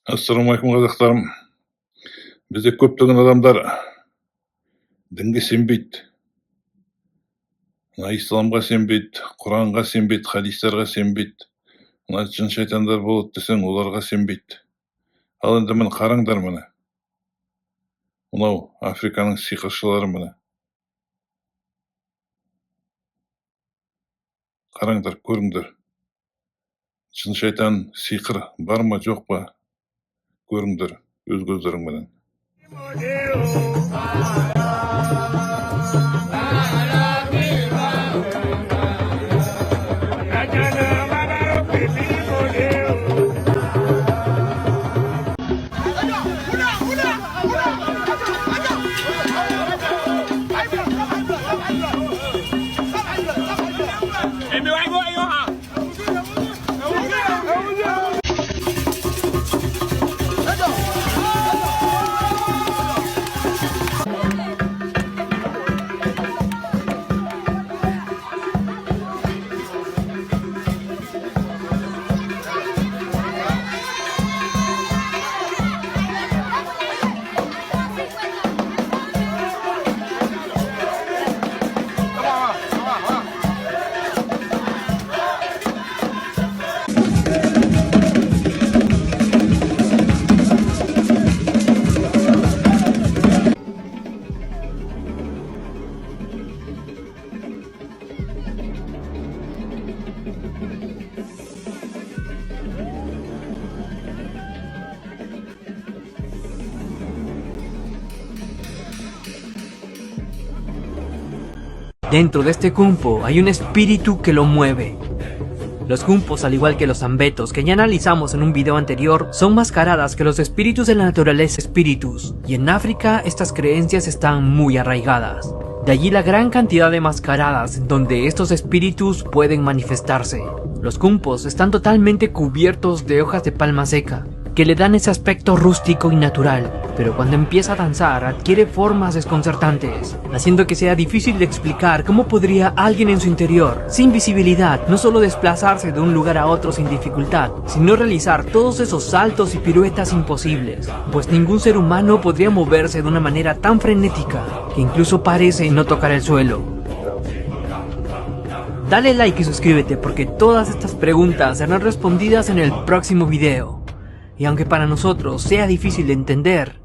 Ассаламу алейкум қазақтарым. Бізде көптеген адамдар дінге сенбейді. Мына исламға сенбейді, Құранға сенбейді, хадистарға сенбейді. Мына жын шайтандар болады десең, оларға сенбейді. Ал енді міне қараңдар міне. Мынау Африканың сиқыршылары міне. Қараңдар, көріңдер. Жын шайтан сиқыр бар ма, жоқ па? Көріңдер өз көздеріңменен. Dentro de este cumpo hay un espíritu que lo mueve. Los cumpos, al igual que los ambetos que ya analizamos en un video anterior, son mascaradas que los espíritus de la naturaleza espíritus, y en África estas creencias están muy arraigadas. De allí la gran cantidad de mascaradas donde estos espíritus pueden manifestarse. Los cumpos están totalmente cubiertos de hojas de palma seca, que le dan ese aspecto rústico y natural, pero cuando empieza a danzar adquiere formas desconcertantes, haciendo que sea difícil de explicar cómo podría alguien en su interior, sin visibilidad, no solo desplazarse de un lugar a otro sin dificultad, sino realizar todos esos saltos y piruetas imposibles, pues ningún ser humano podría moverse de una manera tan frenética, que incluso parece no tocar el suelo. Dale like y suscríbete porque todas estas preguntas serán respondidas en el próximo video. Y aunque para nosotros sea difícil de entender,